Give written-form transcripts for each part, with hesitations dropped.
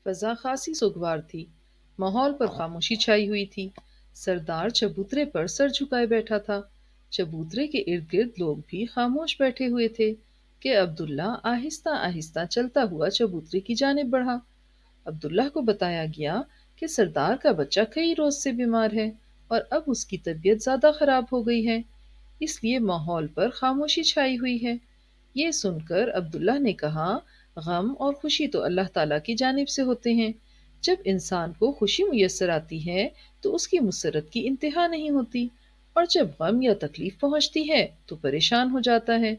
فضا خاصی سوگوار تھی۔ ماحول پر خاموشی چھائی ہوئی تھی۔ سردار چبوترے پر سر جھکائے بیٹھا تھا۔ چبوترے کے ارد گرد لوگ بھی خاموش بیٹھے ہوئے تھے کہ عبداللہ آہستہ آہستہ چلتا ہوا چبوترے کی جانب بڑھا۔ عبداللہ کو بتایا گیا کہ سردار کا بچہ کئی روز سے بیمار ہے اور اب اس کی طبیعت زیادہ خراب ہو گئی ہے، اس لیے ماحول پر خاموشی چھائی ہوئی ہے۔ یہ سن کر عبداللہ نے کہا، غم اور خوشی تو اللہ تعالیٰ کی جانب سے ہوتے ہیں۔ جب انسان کو خوشی میسر آتی ہے تو اس کی مسرت کی انتہا نہیں ہوتی، اور جب غم یا تکلیف پہنچتی ہے تو پریشان ہو جاتا ہے۔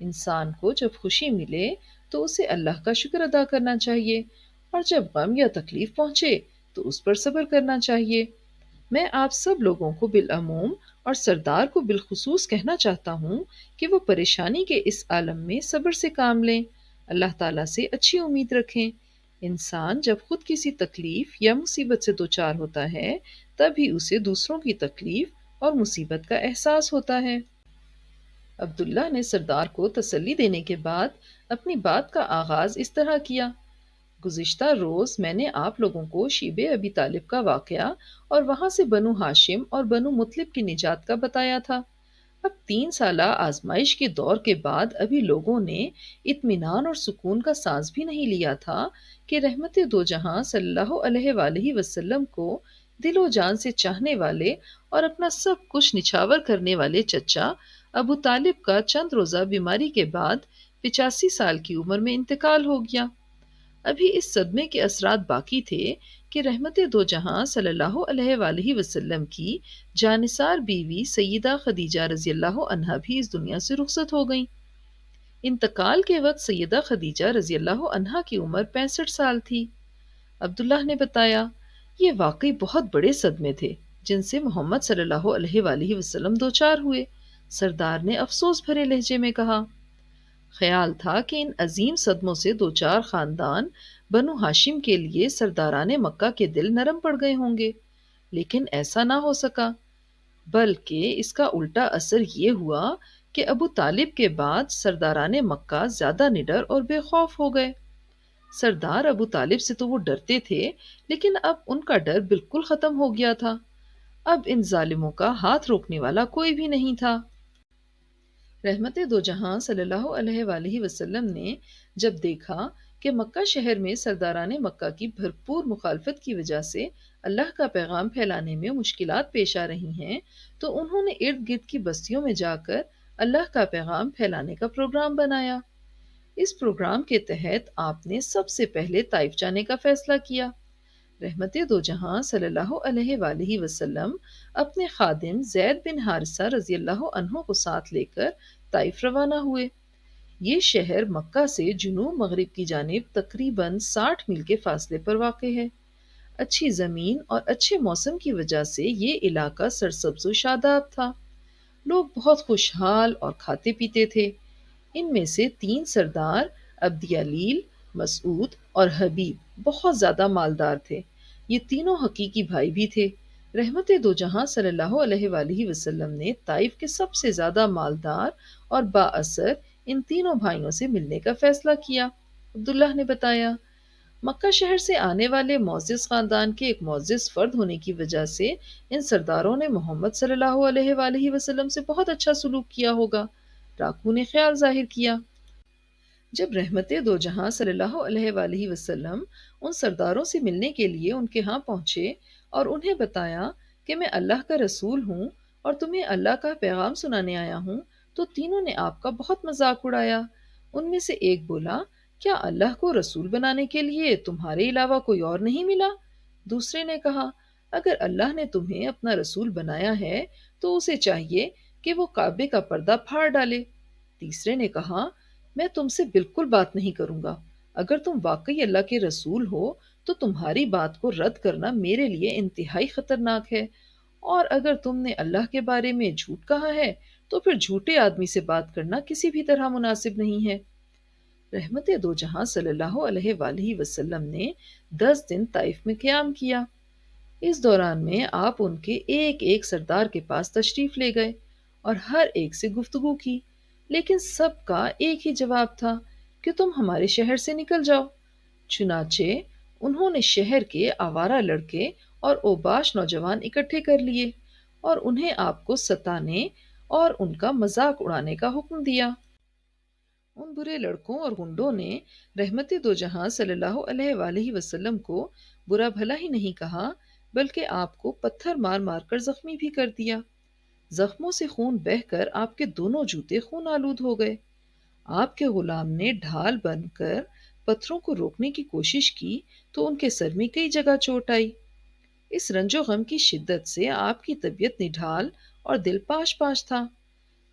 انسان کو جب خوشی ملے تو اسے اللہ کا شکر ادا کرنا چاہیے، اور جب غم یا تکلیف پہنچے تو اس پر صبر کرنا چاہیے۔ میں آپ سب لوگوں کو بالعموم اور سردار کو بالخصوص کہنا چاہتا ہوں کہ وہ پریشانی کے اس عالم میں صبر سے کام لیں، اللہ تعالیٰ سے اچھی امید رکھیں۔ انسان جب خود کسی تکلیف یا مصیبت سے دوچار ہوتا ہے تب ہی اسے دوسروں کی تکلیف اور مصیبت کا احساس ہوتا ہے۔ عبداللہ نے سردار کو تسلی دینے کے بعد اپنی بات کا آغاز اس طرح کیا، گزشتہ روز میں نے آپ لوگوں کو شیب ابی طالب کا واقعہ اور وہاں سے بنو ہاشم اور بنو مطلب کی نجات کا بتایا تھا۔ اب 3 سالہ آزمائش کے دور کے بعد ابھی لوگوں نے اطمینان اور سکون کا سانس بھی نہیں لیا تھا کہ رحمت دو جہاں صلی اللہ علیہ وآلہ وسلم کو دل و جان سے چاہنے والے اور اپنا سب کچھ نچھاور کرنے والے چچا ابو طالب کا چند روزہ بیماری کے بعد 85 سال کی عمر میں انتقال ہو گیا۔ ابھی اس صدمے کے اثرات باقی تھے کہ رحمت دو جہاں صلی اللہ علیہ وآلہ وسلم کی جانثار بیوی سیدہ خدیجہ رضی اللہ عنہا بھی اس دنیا سے رخصت ہو گئیں۔ انتقال کے وقت سیدہ خدیجہ رضی اللہ عنہا کی عمر 65 سال تھی۔ عبداللہ نے بتایا، یہ واقعی بہت بڑے صدمے تھے جن سے محمد صلی اللہ علیہ وآلہ وسلم دوچار ہوئے۔ سردار نے افسوس بھرے لہجے میں کہا، خیال تھا کہ ان عظیم صدموں سے دوچار خاندان بنو ہاشم کے لیے سرداران مکہ کے دل نرم پڑ گئے ہوں گے، لیکن ایسا نہ ہو سکا، بلکہ اس کا الٹا اثر یہ ہوا کہ ابو طالب کے بعد سرداران مکہ زیادہ نڈر اور بے خوف ہو گئے۔ سردار ابو طالب سے تو وہ ڈرتے تھے، لیکن اب ان کا ڈر بالکل ختم ہو گیا تھا۔ اب ان ظالموں کا ہاتھ روکنے والا کوئی بھی نہیں تھا۔ رحمت دو جہاں صلی اللہ علیہ وآلہ وسلم نے جب دیکھا کہ مکہ شہر میں سرداران مکہ کی بھرپور مخالفت کی وجہ سے اللہ کا پیغام پھیلانے میں مشکلات پیش آ رہی ہیں، تو انہوں نے ارد گرد کی بستیوں میں جا کر اللہ کا پیغام پھیلانے کا پروگرام بنایا۔ اس پروگرام کے تحت آپ نے سب سے پہلے طائف جانے کا فیصلہ کیا۔ رحمت دو جہاں صلی اللہ علیہ وآلہ وسلم اپنے خادم زید بن حارثہ رضی اللہ عنہ کو ساتھ لے کر طائف روانہ ہوئے۔ یہ شہر مکہ سے جنوب مغرب کی جانب تقریباً 60 میل کے فاصلے پر واقع ہے۔ اچھی زمین اور اچھے موسم کی وجہ سے یہ علاقہ سرسبز و شاداب تھا۔ لوگ بہت خوشحال اور کھاتے پیتے تھے۔ ان میں سے 3 سردار عبد یلیل، مسعود اور حبیب بہت زیادہ مالدار تھے۔ یہ تینوں حقیقی بھائی بھی تھے۔ رحمت دو جہاں صلی اللہ علیہ وآلہ وسلم نے طائف کے سب سے زیادہ مالدار اور با اثر ان تینوں بھائیوں سے ملنے کا فیصلہ کیا۔ عبداللہ نے بتایا، مکہ شہر سے آنے والے معزز خاندان کے ایک معزز فرد ہونے کی وجہ سے ان سرداروں نے محمد صلی اللہ علیہ وآلہ وسلم سے بہت اچھا سلوک کیا ہوگا۔ ڈاکو نے خیال ظاہر کیا۔ جب رحمت دو جہاں صلی اللہ علیہ وآلہ وسلم ان سرداروں سے ملنے کے لیے ان کے ہاں پہنچے اور انہیں بتایا کہ میں اللہ کا رسول ہوں اور تمہیں اللہ کا پیغام سنانے آیا ہوں، تو تینوں نے آپ کا بہت مذاق اڑایا۔ ان میں سے ایک بولا، کیا اللہ کو رسول بنانے کے لیے تمہارے علاوہ کوئی اور نہیں ملا؟ دوسرے نے کہا، اگر اللہ نے تمہیں اپنا رسول بنایا ہے تو اسے چاہیے کہ وہ کعبے کا پردہ پھاڑ ڈالے۔ تیسرے نے کہا، میں تم سے بالکل بات نہیں کروں گا۔ اگر تم واقعی اللہ کے رسول ہو تو تمہاری بات کو رد کرنا میرے لیے انتہائی خطرناک ہے، اور اگر تم نے اللہ کے بارے میں جھوٹ کہا ہے تو پھر جھوٹے آدمی سے بات کرنا کسی بھی طرح مناسب نہیں ہے۔ رحمت دو جہاں صلی اللہ علیہ وآلہ وسلم نے 10 دن طائف میں قیام کیا۔ اس دوران میں آپ ان کے ایک ایک سردار کے پاس تشریف لے گئے اور ہر ایک سے گفتگو کی، لیکن سب کا ایک ہی جواب تھا کہ تم ہمارے شہر سے نکل جاؤ۔ چنانچہ انہوں نے شہر کے آوارہ لڑکے اور اوباش نوجوان اکٹھے کر لیے اور انہیں آپ کو ستانے اور ان کا مذاق اڑانے کا حکم دیا۔ ان برے لڑکوں اور گنڈوں نے رحمت دو جہاں صلی اللہ علیہ وآلہ وسلم کو برا بھلا ہی نہیں کہا، بلکہ آپ کو پتھر مار مار کر زخمی بھی کر دیا۔ زخموں سے خون بہہ کر آپ کے دونوں جوتے خون آلود ہو گئے۔ آپ کے غلام نے ڈھال بن کر پتھروں کو روکنے کی کوشش کی تو ان کے سر میں کئی جگہ چوٹ آئی۔ اس رنج و غم کی شدت سے آپ کی طبیعت نڈھال اور دل پاش پاش تھا۔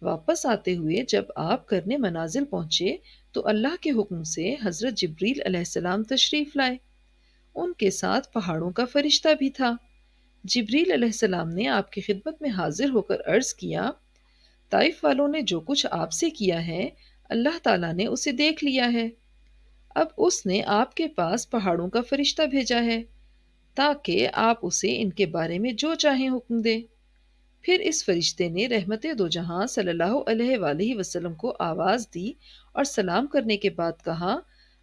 واپس آتے ہوئے جب آپ کرنے منازل پہنچے تو اللہ کے حکم سے حضرت جبریل علیہ السلام تشریف لائے۔ ان کے ساتھ پہاڑوں کا فرشتہ بھی تھا۔ جبریل علیہ السلام نے آپ کی خدمت میں حاضر ہو کر عرض کیا، طائف والوں نے جو کچھ آپ سے کیا ہے اللہ تعالیٰ نے اسے دیکھ لیا ہے۔ اب اس نے آپ کے پاس پہاڑوں کا فرشتہ بھیجا ہے تاکہ آپ اسے ان کے بارے میں جو چاہیں حکم دیں۔ پھر اس فرشتے نے رحمت دو جہاں صلی اللہ علیہ وآلہ وسلم کو آواز دی اور سلام کرنے کے بعد کہا،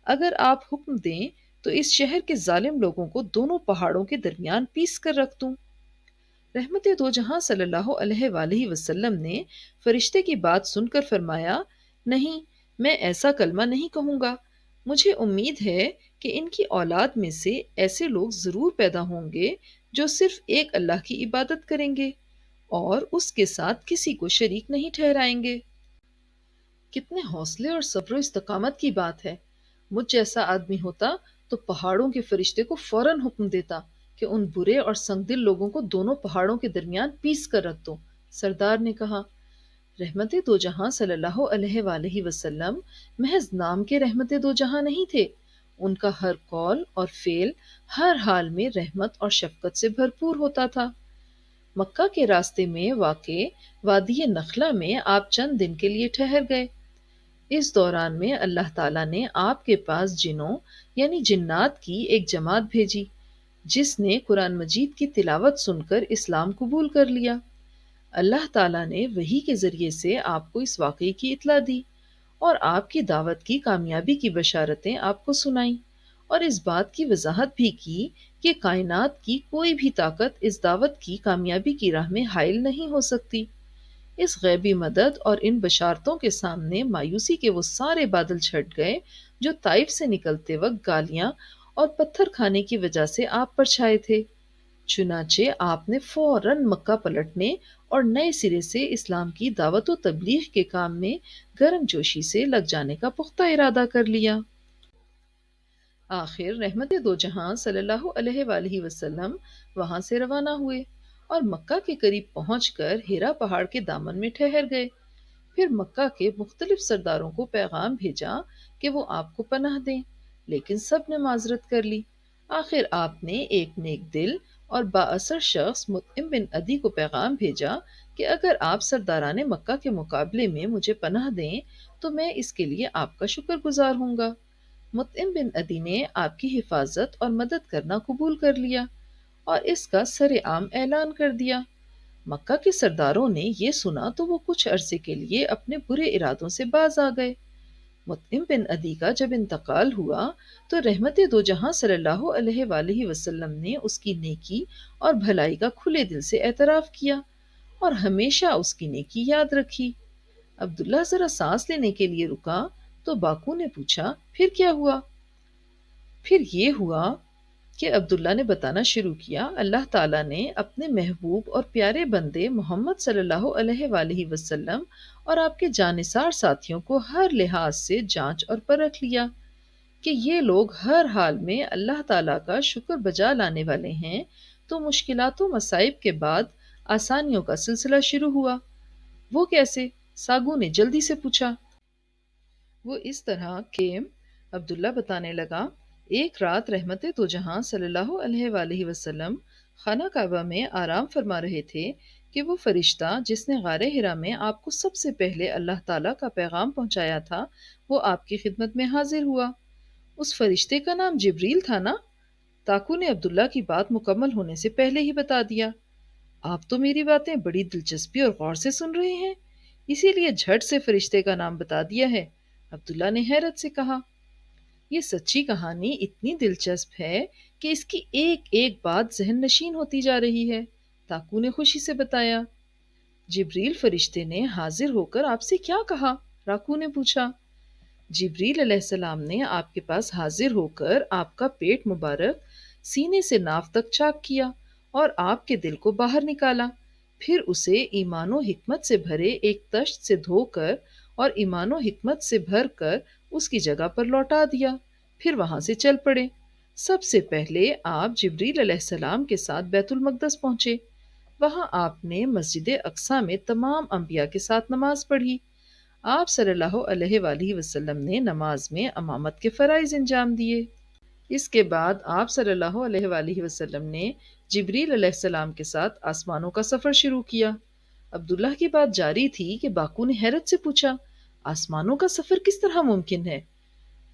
اگر آپ حکم دیں تو اس شہر کے ظالم لوگوں کو دونوں پہاڑوں کے درمیان پیس کر رکھ دوں۔ رحمت دو جہاں صلی اللہ علیہ وآلہ وسلم نے فرشتے کی بات سن کر فرمایا، نہیں، میں ایسا کلمہ نہیں کہوں گا۔ مجھے امید ہے کہ ان کی اولاد میں سے ایسے لوگ ضرور پیدا ہوں گے جو صرف ایک اللہ کی عبادت کریں گے اور اس کے ساتھ کسی کو شریک نہیں ٹھہرائیں گے۔ کتنے حوصلے اور صبر و استقامت کی بات ہے! مجھ جیسا آدمی ہوتا تو پہاڑوں کے فرشتے کو فوراً حکم دیتا کہ ان برے اور سنگ دل لوگوں کو دونوں پہاڑوں کے درمیان پیس کر رکھ دو۔ سردار نے کہا، رحمت دو جہاں صلی اللہ علیہ وآلہ وسلم محض نام کے رحمت دو جہاں نہیں تھے، ان کا ہر قول اور فعل ہر حال میں رحمت اور شفقت سے بھرپور ہوتا تھا۔ مکہ کے راستے میں واقع وادی نخلا میں آپ چند دن کے لیے ٹھہر گئے۔ اس دوران میں اللہ تعالیٰ نے آپ کے پاس جنوں یعنی جنات کی ایک جماعت بھیجی جس نے قرآن مجید کی تلاوت سن کر اسلام قبول کر لیا۔ اللہ تعالیٰ نے وحی کے ذریعے سے آپ کو اس واقعے کی اطلاع دی اور آپ کی دعوت کی کامیابی کی بشارتیں آپ کو سنائیں اور اس بات کی وضاحت بھی کی کہ کائنات کی کوئی بھی طاقت اس دعوت کی کامیابی کی راہ میں حائل نہیں ہو سکتی۔ اس غیبی مدد اور ان بشارتوں کے سامنے مایوسی کے وہ سارے بادل چھٹ گئے جو طائف سے نکلتے وقت گالیاں اور پتھر کھانے کی وجہ سے آپ پر چھائے تھے۔ چنانچہ آپ نے فوراً مکہ پلٹنے اور نئے سرے سے اسلام کی دعوت و تبلیغ کے کام میں گرم جوشی سے لگ جانے کا پختہ ارادہ کر لیا۔ آخر رحمت دو جہاں صلی اللہ علیہ وآلہ وسلم وہاں سے روانہ ہوئے اور مکہ کے قریب پہنچ کر ہیرا پہاڑ کے دامن میں ٹھہر گئے۔ پھر مکہ کے مختلف سرداروں کو پیغام بھیجا کہ وہ آپ کو پناہ دیں، لیکن سب نے معذرت کر لی۔ آخر آپ نے ایک نیک دل اور بااثر شخص مطعم بن عدی کو پیغام بھیجا کہ اگر آپ سرداران مکہ کے مقابلے میں مجھے پناہ دیں تو میں اس کے لیے آپ کا شکر گزار ہوں گا۔ مطعم بن عدی نے آپ کی حفاظت اور مدد کرنا قبول کر لیا اور اس کا سر عام اعلان کر دیا۔ مکہ کے سرداروں نے یہ سنا تو وہ کچھ عرصے کے لیے اپنے برے ارادوں سے باز آ گئے۔ مطعم بن عدی کا جب انتقال ہوا تو رحمت دو جہاں صلی اللہ علیہ وآلہ وسلم نے اس کی نیکی اور بھلائی کا کھلے دل سے اعتراف کیا اور ہمیشہ اس کی نیکی یاد رکھی۔ عبداللہ ذرا سانس لینے کے لیے رکا تو باکو نے پوچھا، پھر کیا ہوا؟ پھر یہ ہوا کہ عبداللہ نے بتانا شروع کیا، اللہ تعالیٰ نے اپنے محبوب اور پیارے بندے محمد صلی اللہ علیہ وآلہ وسلم اور آپ کے جانثار ساتھیوں کو ہر لحاظ سے جانچ اور پرکھ لیا کہ یہ لوگ ہر حال میں اللہ تعالیٰ کا شکر بجا لانے والے ہیں، تو مشکلات و مصائب کے بعد آسانیوں کا سلسلہ شروع ہوا۔ وہ کیسے؟ ساگو نے جلدی سے پوچھا۔ وہ اس طرح کہ عبداللہ بتانے لگا، ایک رات رحمت دو جہاں صلی اللہ علیہ وآلہ وسلم خانہ کعبہ میں آرام فرما رہے تھے کہ وہ فرشتہ جس نے غار حرا میں آپ کو سب سے پہلے اللہ تعالیٰ کا پیغام پہنچایا تھا وہ آپ کی خدمت میں حاضر ہوا۔ اس فرشتے کا نام جبریل تھا نا؟ تاکو نے عبداللہ کی بات مکمل ہونے سے پہلے ہی بتا دیا۔ آپ تو میری باتیں بڑی دلچسپی اور غور سے سن رہے ہیں، اسی لیے جھٹ سے فرشتے کا نام بتا دیا ہے، عبداللہ نے حیرت سے کہا۔ یہ سچی کہانی اتنی دلچسپ ہے کہ اس کی ایک ایک بات ذہن نشین ہوتی جا رہی ہے، تاکو نے خوشی سے بتایا۔ جبریل فرشتے نے حاضر ہو کر آپ سے کیا کہا؟ راکو نے پوچھا۔ جبریل علیہ السلام نے آپ کے پاس حاضر ہو کر آپ کا پیٹ مبارک سینے سے ناف تک چاک کیا اور آپ کے دل کو باہر نکالا، پھر اسے ایمان و حکمت سے بھرے ایک تشت سے دھو کر اور ایمان و حکمت سے بھر کر اس کی جگہ پر لوٹا دیا، پھر وہاں سے چل پڑے۔ سب سے پہلے آپ جبریل علیہ السلام کے ساتھ بیت المقدس پہنچے۔ وہاں آپ نے مسجد اقصی میں تمام انبیاء کے ساتھ نماز پڑھی۔ آپ صلی اللہ علیہ وآلہ وسلم نے نماز میں امامت کے فرائض انجام دیے۔ اس کے بعد آپ صلی اللہ علیہ وآلہ وسلم نے جبریل علیہ السلام کے ساتھ آسمانوں کا سفر شروع کیا۔ عبداللہ کی بات جاری تھی کہ باکو نے حیرت سے پوچھا، آسمانوں کا سفر کس طرح ممکن ہے؟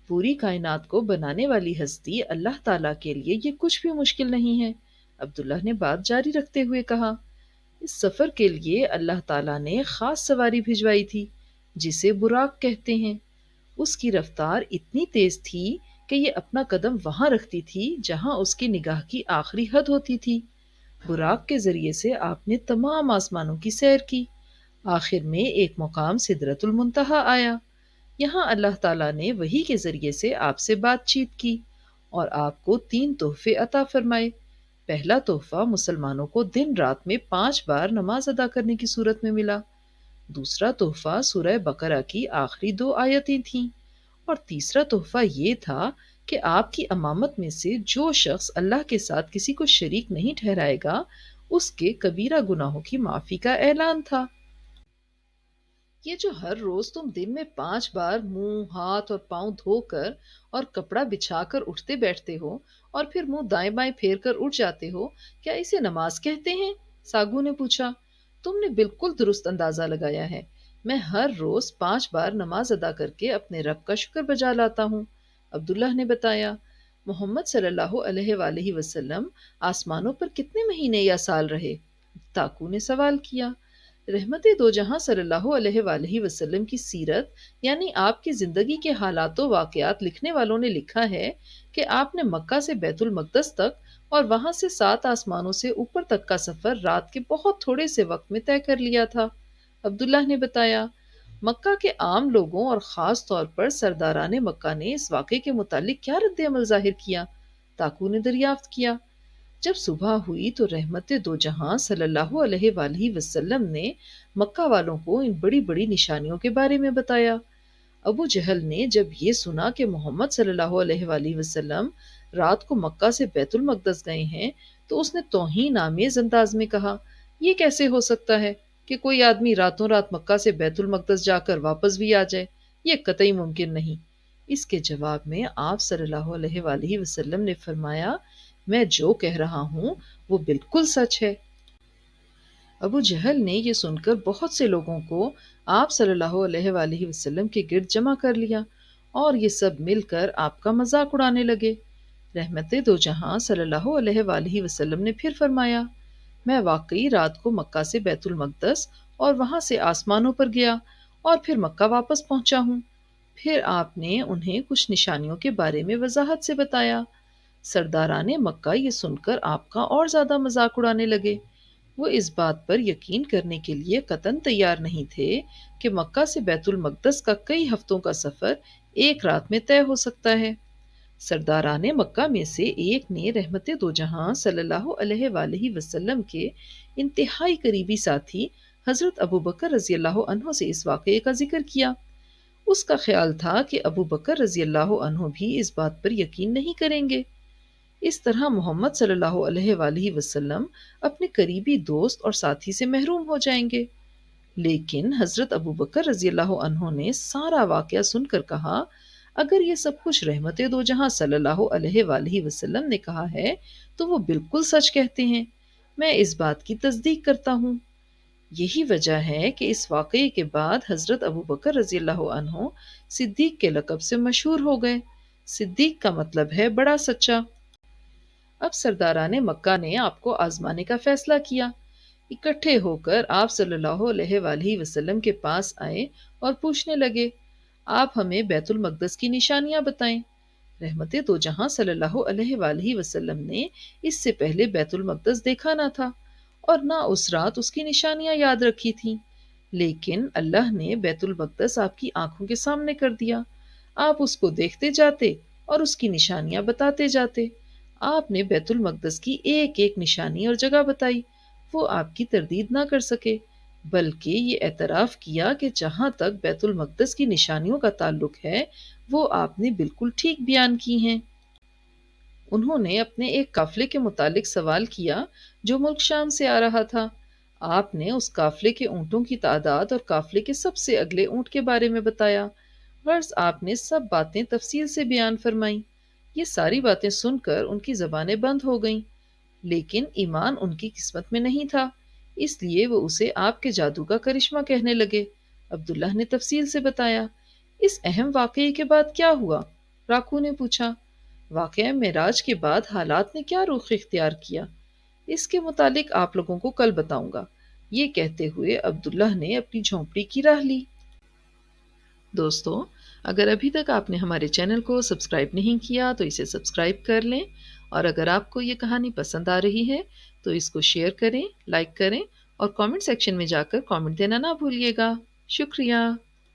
پوری کائنات کو بنانے والی ہستی اللہ تعالیٰ کے لیے یہ کچھ بھی مشکل نہیں ہے۔ عبداللہ نے بات جاری رکھتے ہوئے کہا، اس سفر کے لیے اللہ تعالیٰ نے خاص سواری بھجوائی تھی جسے براق کہتے ہیں۔ اس کی رفتار اتنی تیز تھی کہ یہ اپنا قدم وہاں رکھتی تھی جہاں اس کی نگاہ کی آخری حد ہوتی تھی۔ براق کے ذریعے سے آپ نے تمام آسمانوں کی سیر کی، آخر میں ایک مقام سدرۃ المنتہا آیا۔ یہاں اللہ تعالیٰ نے وحی کے ذریعے سے آپ سے بات چیت کی اور آپ کو 3 تحفے عطا فرمائے۔ پہلا تحفہ مسلمانوں کو دن رات میں 5 بار نماز ادا کرنے کی صورت میں ملا، دوسرا تحفہ سورہ بقرہ کی آخری 2 آیتیں تھیں، اور تیسرا تحفہ یہ تھا کہ آپ کی امامت میں سے جو شخص اللہ کے ساتھ کسی کو شریک نہیں ٹھہرائے گا، اس کے کبیرہ گناہوں کی معافی کا اعلان تھا۔ یہ جو ہر روز تم دن میں 5 بار منہ، ہاتھ اور پاؤں دھو کر اور کپڑا بچھا کر اٹھتے بیٹھتے ہو اور پھر منہ دائیں بائیں پھیر کر اٹھ جاتے ہو، کیا اسے نماز کہتے ہیں؟ ساگو نے پوچھا۔ تم نے بالکل درست اندازہ لگایا ہے، میں ہر روز 5 بار نماز ادا کر کے اپنے رب کا شکر بجا لاتا ہوں، عبداللہ نے بتایا۔ محمد صلی اللہ علیہ وآلہ وسلم آسمانوں پر کتنے مہینے یا سال رہے؟ تاکو نے سوال کیا۔ رحمت دو جہاں صلی اللہ علیہ وآلہ وسلم کی سیرت یعنی آپ کی زندگی کے حالات و واقعات لکھنے والوں نے لکھا ہے کہ آپ نے مکہ سے بیت المقدس تک اور وہاں سے 7 آسمانوں سے اوپر تک کا سفر رات کے بہت تھوڑے سے وقت میں طے کر لیا تھا، عبداللہ نے بتایا۔ مکہ کے عام لوگوں اور خاص طور پر سرداران مکہ نے اس واقعے کے متعلق کیا رد عمل ظاہر کیا؟ تاکو نے دریافت کیا۔ جب صبح ہوئی تو رحمت دو جہاں صلی اللہ علیہ وآلہ وسلم نے مکہ والوں کو ان بڑی بڑی نشانیوں کے بارے میں بتایا۔ ابو جہل نے جب یہ سنا کہ محمد صلی اللہ علیہ وآلہ وسلم رات کو مکہ سے بیت المقدس گئے ہیں تو اس نے توہین آمیز انداز میں کہا، یہ کیسے ہو سکتا ہے کہ کوئی آدمی راتوں رات مکہ سے بیت المقدس جا کر واپس بھی آ جائے؟ یہ قطعی ممکن نہیں۔ اس کے جواب میں آپ صلی اللہ علیہ وآلہ وسلم نے فرمایا، میں جو کہہ رہا ہوں وہ بالکل سچ ہے۔ ابو جہل نے یہ سن کر بہت سے لوگوں کو آپ صلی اللہ علیہ وآلہ وسلم کے گرد جمع کر لیا اور یہ سب مل کر آپ کا مذاق اڑانے لگے۔ رحمت دو جہاں صلی اللہ علیہ وآلہ وسلم نے پھر فرمایا، میں واقعی رات کو مکہ سے بیت المقدس اور وہاں سے آسمانوں پر گیا اور پھر مکہ واپس پہنچا ہوں۔ پھر آپ نے انہیں کچھ نشانیوں کے بارے میں وضاحت سے بتایا۔ سرداران مکہ یہ سن کر آپ کا اور زیادہ مذاق اڑانے لگے۔ وہ اس بات پر یقین کرنے کے لیے قطعاً تیار نہیں تھے کہ مکہ سے بیت المقدس کا کئی ہفتوں کا سفر ایک رات میں طے ہو سکتا ہے۔ سرداران مکہ میں سے ایک نے رحمت دو جہاں صلی اللہ علیہ وآلہ وسلم کے انتہائی قریبی ساتھی حضرت ابوبکر رضی اللہ عنہ سے اس واقعے کا ذکر کیا۔ اس کا خیال تھا کہ ابوبکر رضی اللہ عنہ بھی اس بات پر یقین نہیں کریں گے۔ اس طرح محمد صلی اللہ علیہ وآلہ وسلم اپنے قریبی دوست اور ساتھی سے محروم ہو جائیں گے۔ لیکن حضرت ابوبکر رضی اللہ عنہ نے سارا واقعہ سن کر کہا، اگر یہ سب کچھ رحمت دو جہاں صلی اللہ علیہ وآلہ وسلم نے کہا ہے تو وہ بالکل سچ کہتے ہیں، میں اس بات کی تصدیق کرتا ہوں۔ یہی وجہ ہے کہ اس واقعے کے بعد حضرت ابوبکر رضی اللہ عنہ صدیق کے لقب سے مشہور ہو گئے۔ صدیق کا مطلب ہے بڑا سچا۔ اب سرداران مکہ نے آپ کو آزمانے کا فیصلہ کیا۔ اکٹھے ہو کر آپ صلی اللہ علیہ وآلہ وسلم کے پاس آئے اور پوچھنے لگے، آپ ہمیں بیت المقدس کی نشانیاں بتائیں۔ رحمت دو جہاں صلی اللہ علیہ وآلہ وسلم نے اس سے پہلے بیت المقدس دیکھا نہ تھا اور نہ اس رات اس کی نشانیاں یاد رکھی تھیں، لیکن اللہ نے بیت المقدس آپ کی آنکھوں کے سامنے کر دیا۔ آپ اس کو دیکھتے جاتے اور اس کی نشانیاں بتاتے جاتے۔ آپ نے بیت المقدس کی ایک ایک نشانی اور جگہ بتائی۔ وہ آپ کی تردید نہ کر سکے، بلکہ یہ اعتراف کیا کہ جہاں تک بیت المقدس کی نشانیوں کا تعلق ہے وہ آپ نے بالکل ٹھیک بیان کی ہیں۔ انہوں نے اپنے ایک قافلے کے متعلق سوال کیا جو ملک شام سے آ رہا تھا۔ آپ نے اس قافلے کے اونٹوں کی تعداد اور قافلے کے سب سے اگلے اونٹ کے بارے میں بتایا۔ غرض آپ نے سب باتیں تفصیل سے بیان فرمائیں۔ یہ ساری باتیں سن کر ان کی زبانیں بند ہو گئیں، لیکن ایمان ان کی قسمت میں نہیں تھا، اس لیے وہ اسے آپ کے جادو کا کرشمہ کہنے لگے۔ عبداللہ نے تفصیل سے بتایا۔ اس اہم واقعے کے بعد کیا ہوا؟ راکو نے پوچھا۔ واقعہ معراج کے بعد حالات نے کیا رخ اختیار کیا، اس کے متعلق آپ لوگوں کو کل بتاؤں گا، یہ کہتے ہوئے عبداللہ نے اپنی جھونپڑی کی راہ لی۔ دوستو، اگر ابھی تک آپ نے ہمارے چینل کو سبسکرائب نہیں کیا تو اسے سبسکرائب کر لیں، اور اگر آپ کو یہ کہانی پسند آ رہی ہے تو اس کو شیئر کریں، لائک کریں اور کامنٹ سیکشن میں جا کر کامنٹ دینا نہ بھولیے گا۔ شکریہ۔